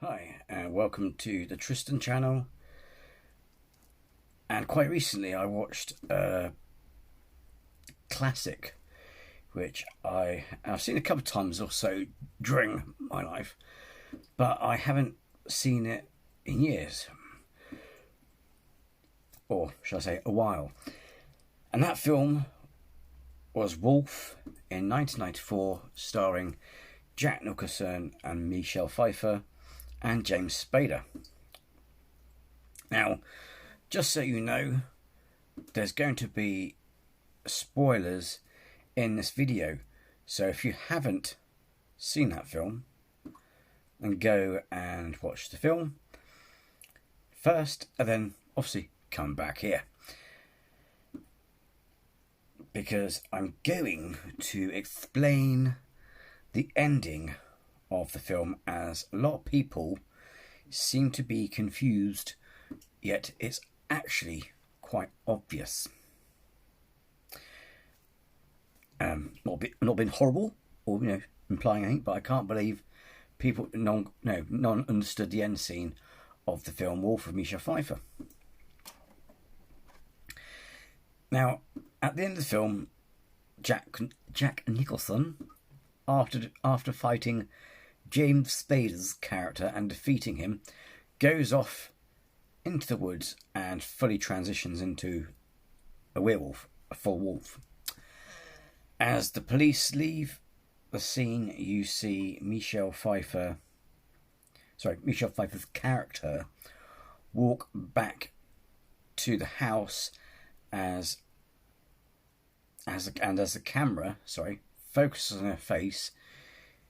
Hi, and welcome to the Tristan channel. And quite recently I watched a classic which I've seen a couple of times or so during my life, but I haven't seen it in years, or shall I say a while. And that film was Wolf in 1994, starring Jack Nicholson and Michelle Pfeiffer and James Spader. Now, just so you know, there's going to be spoilers in this video, so if you haven't seen that film, then go and watch the film first, and then obviously come back here, because I'm going to explain the ending of the film, as a lot of people seem to be confused, yet it's actually quite obvious. Not been horrible or implying anything, but I can't believe people non understood the end scene of the film Wolf of Michelle Pfeiffer. Now, at the end of the film, Jack Nicholson, after fighting James Spader's character and defeating him, goes off into the woods and fully transitions into a werewolf, a full wolf. As the police leave the scene, you see Michelle Pfeiffer's character walk back to the house as the camera focuses on her face,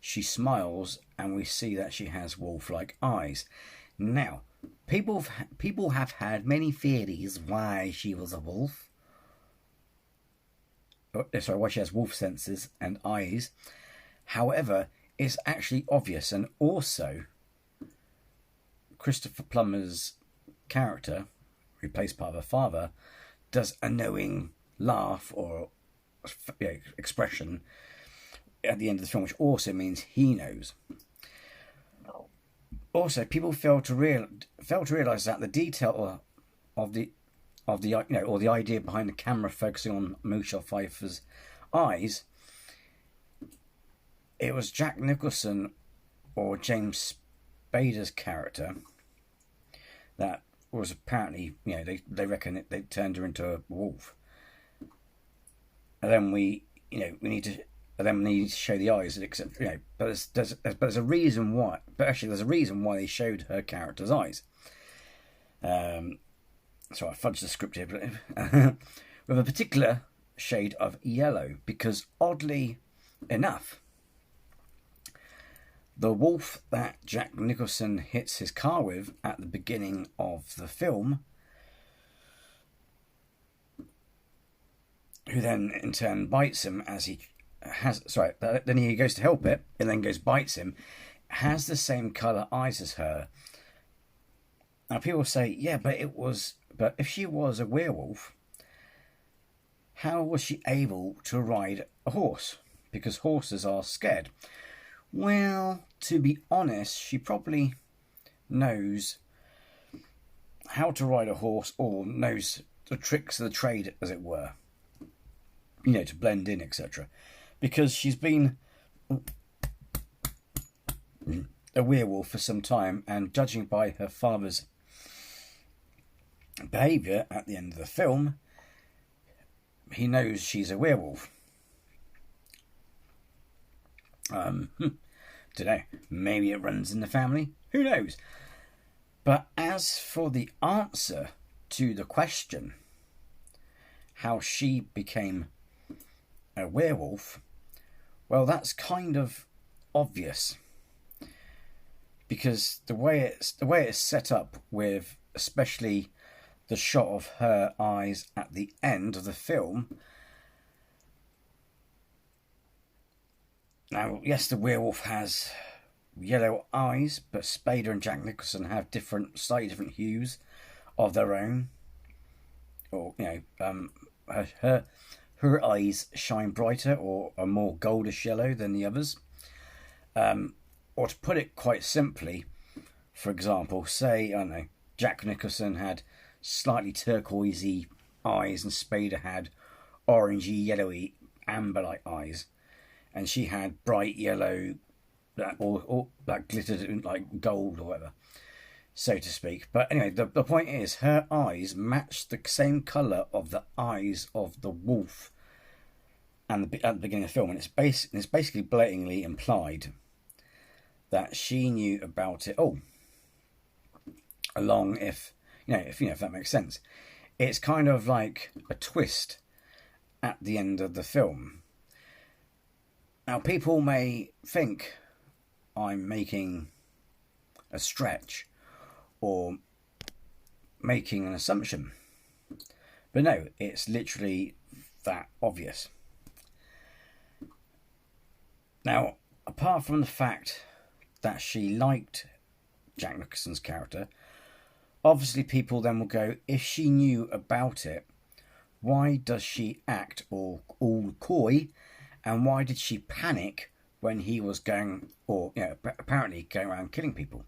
she smiles, and we see that she has wolf-like eyes. Now, people have had many theories why she was a wolf. Why she has wolf senses and eyes. However, it's actually obvious, and also Christopher Plummer's character, who plays part of her father, does a knowing laugh or expression at the end of the film, which also means he knows. Also, people fail to realise that the detail of the idea behind the camera focusing on Michelle Pfeiffer's eyes, it was Jack Nicholson or James Spader's character that was apparently, they reckon they turned her into a wolf. And then we need to show the eyes, except but there's a reason why. But actually, there's a reason why they showed her character's eyes. So I fudged the script here, but with a particular shade of yellow, because oddly enough, the wolf that Jack Nicholson hits his car with at the beginning of the film, who then in turn bites him as he then he goes to help it and then bites him, has the same colour eyes as her. Now people say, yeah, but if she was a werewolf, how was she able to ride a horse? Because horses are scared. Well, to be honest, she probably knows how to ride a horse, or knows the tricks of the trade, as it were, to blend in, etc. Because she's been a werewolf for some time, and judging by her father's behaviour at the end of the film, he knows she's a werewolf. Dunno, maybe it runs in the family, who knows? But as for the answer to the question, how she became a werewolf, well, that's kind of obvious, because the way it's set up, with especially the shot of her eyes at the end of the film. Now, yes, the werewolf has yellow eyes, but Spader and Jack Nicholson have slightly different hues of their own. Or her eyes shine brighter or are more goldish yellow than the others. Or to put it quite simply, for example, say, I don't know, Jack Nicholson had slightly turquoisey eyes and Spada had orangey, yellowy, amber-like eyes, and she had bright yellow, or that glittered like gold or whatever, so to speak. But anyway, the point is, her eyes matched the same colour of the eyes of the wolf at the beginning of the film, and it's basically blatantly implied that she knew about it all along, if that makes sense. It's kind of like a twist at the end of the film. Now, people may think I'm making a stretch or making an assumption, but no, it's literally that obvious. Now, apart from the fact that she liked Jack Nicholson's character, obviously people then will go, if she knew about it, why does she act all coy, and why did she panic when he was going, or apparently going around killing people?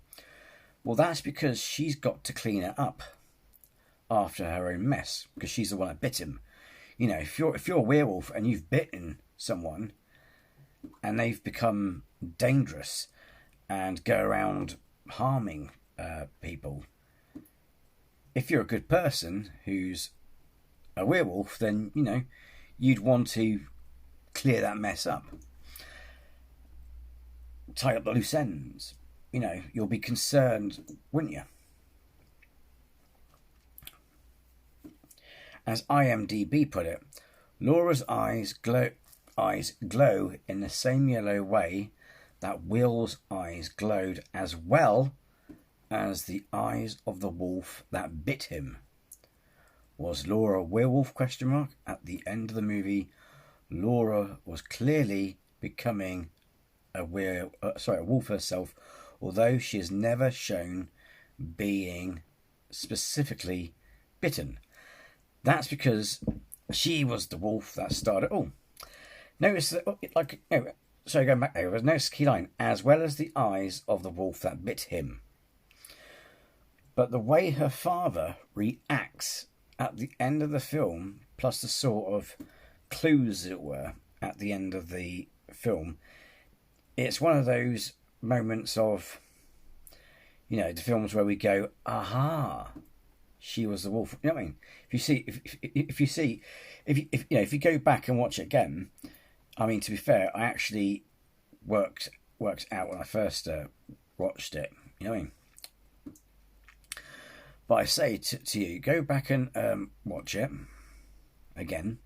Well, that's because she's got to clean it up after her own mess, because she's the one that bit him. If you're a werewolf and you've bitten someone and they've become dangerous and go around harming people, if you're a good person who's a werewolf, then you'd want to clear that mess up, tie up the loose ends. You'll be concerned, wouldn't you? As IMDb put it, Laura's eyes glow in the same yellow way that Will's eyes glowed, as well as the eyes of the wolf that bit him. Was Laura a werewolf? At the end of the movie, Laura was clearly becoming a wolf herself, although she is never shown being specifically bitten. That's because she was the wolf that started. Oh, notice that, going back there, notice the key line, as well as the eyes of the wolf that bit him. But the way her father reacts at the end of the film, plus the sort of clues, as it were, at the end of the film, it's one of those moments of, the films where we go, aha, she was the wolf. You know what I mean? If you go back and watch it again, I mean, to be fair, I actually worked out when I first watched it. You know what I mean? But I say to you, go back and watch it again,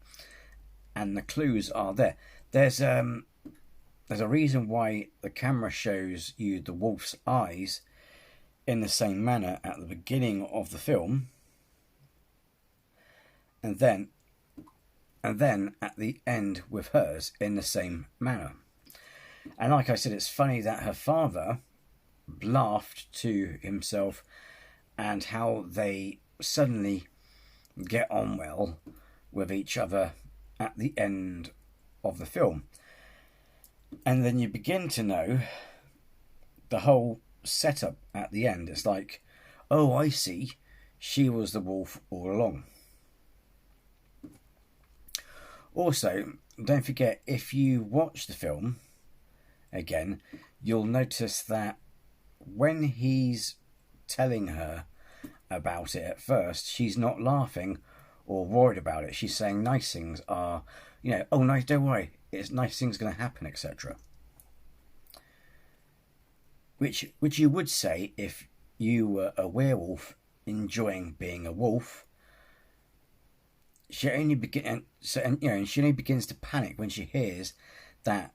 and the clues are there. There's a reason why the camera shows you the wolf's eyes in the same manner at the beginning of the film, and then at the end with hers in the same manner. And like I said, it's funny that her father laughed to himself, and how they suddenly get on well with each other at the end of the film. And then you begin to know the whole setup at the end. It's like, oh, I see, she was the wolf all along. Also, don't forget, if you watch the film again, you'll notice that when he's telling her about it at first, she's not laughing or worried about it. She's saying nice things are, oh, nice, don't worry, it's nice things going to happen, etc. Which you would say if you were a werewolf enjoying being a wolf. She only she only begins to panic when she hears that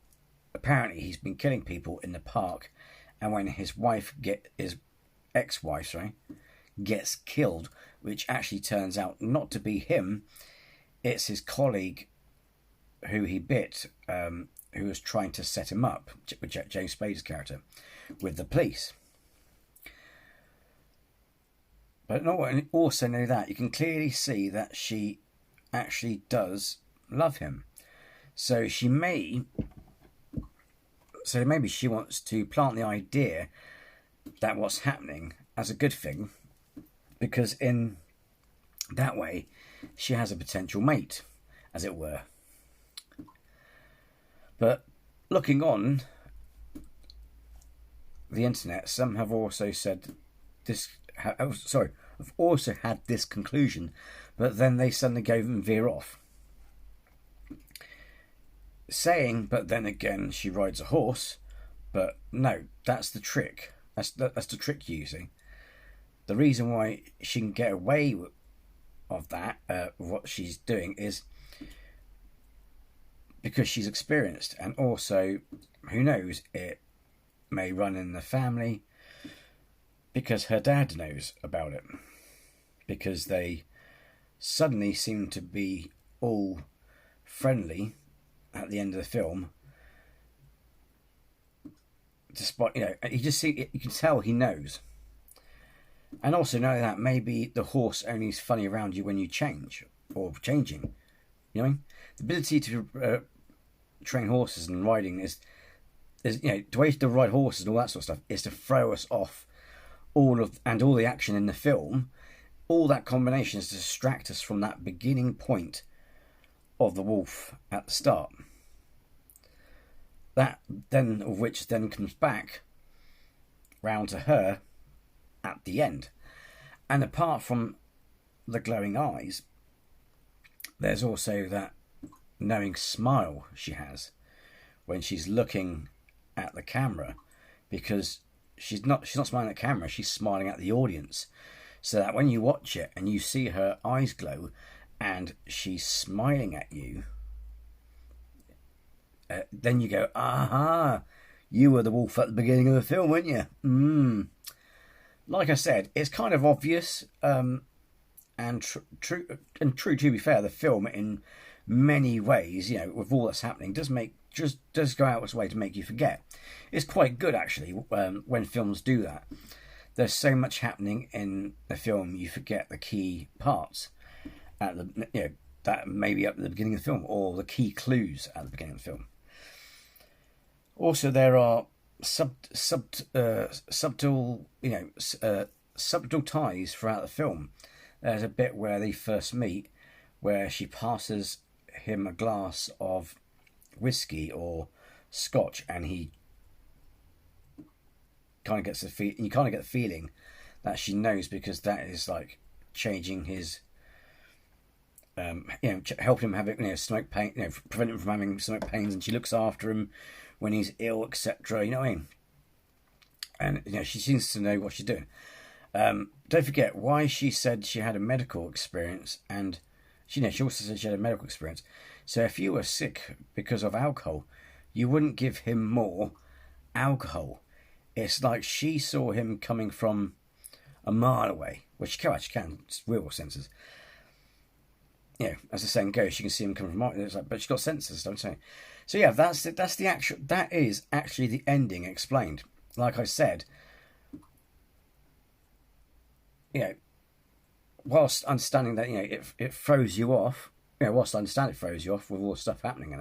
apparently he's been killing people in the park, and when his ex-wife gets killed, which actually turns out not to be him. It's his colleague who he bit, who was trying to set him up, with James Spader's character, with the police. But also know that you can clearly see that she actually does love him. So maybe she wants to plant the idea that what's happening as a good thing, because in that way she has a potential mate, as it were. But looking on the internet, some have also said this. Sorry, have also had this conclusion, but then they suddenly go and veer off, saying, "But then again, she rides a horse." But no, that's the trick. That's the trick using. The reason why she can get away of that, what she's doing, is because she's experienced, and also, who knows, it may run in the family because her dad knows about it, because they suddenly seem to be all friendly at the end of the film, despite, you can tell he knows. And also know that maybe the horse only is funny around you when you change or changing. You know what I mean? The ability to train horses and riding is the way to ride horses and all that sort of stuff is to throw us off all the action in the film. All that combination is to distract us from that beginning point of the wolf at the start. That then, of which then comes back round to her at the end. And apart from the glowing eyes, there's also that knowing smile she has when she's looking at the camera, because she's not smiling at the camera, she's smiling at the audience, so that when you watch it and you see her eyes glow and she's smiling at you, then you go, aha, you were the wolf at the beginning of the film, weren't you? Like I said, it's kind of obvious, and true. To be fair, the film, in many ways, with all that's happening, does go out of its way to make you forget. It's quite good, actually, when films do that. There's so much happening in the film, you forget the key parts at the that maybe up at the beginning of the film, or the key clues at the beginning of the film. Also, there are subtle ties throughout the film. There's a bit where they first meet, where she passes him a glass of whiskey or scotch, and he kind of gets you kind of get the feeling that she knows, because that is like changing his, helping him have stomach pain, prevent him from having stomach pains, and she looks after him when he's ill, etc. You know what I mean? And she seems to know what she's doing. Don't forget why she said she had a medical experience, and she also said she had a medical experience. So if you were sick because of alcohol, you wouldn't give him more alcohol. It's like she saw him coming from a mile away, which she can, it's real senses. As the saying goes, she can see him coming from a mile. It's like, but she's got senses, don't say. So yeah, that is actually the ending explained. Like I said, whilst understanding that it throws you off, whilst I understand it throws you off with all the stuff happening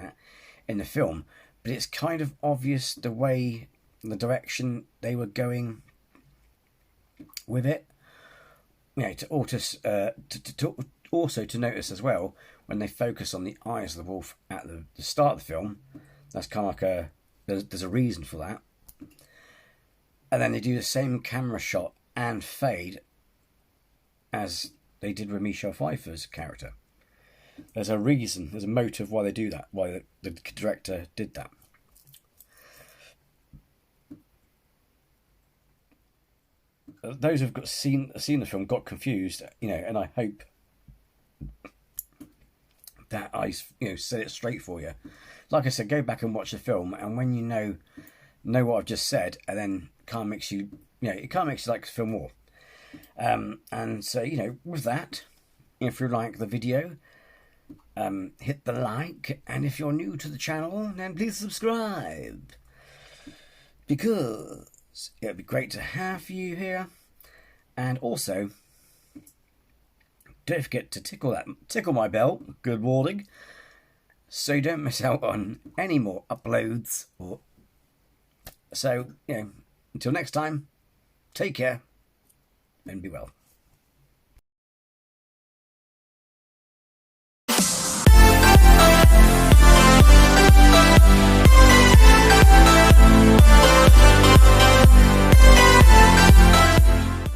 in the film, but it's kind of obvious the direction they were going with it. Also to notice as well, when they focus on the eyes of the wolf at the start of the film, that's kind of like there's a reason for that. And then they do the same camera shot and fade as they did with Michelle Pfeiffer's character. There's a reason, there's a motive why they do that, why the director did that. Those who've seen the film got confused, and I hope that I said it straight for you. Like I said, go back and watch the film, and when you know what I've just said, and then it kind of makes you like the film more. And so, with that, if you like the video, hit the like, and if you're new to the channel, then please subscribe, because it'd be great to have you here. And also, don't forget to tickle my bell, good morning, so you don't miss out on any more uploads. So, until next time, Take care and be well.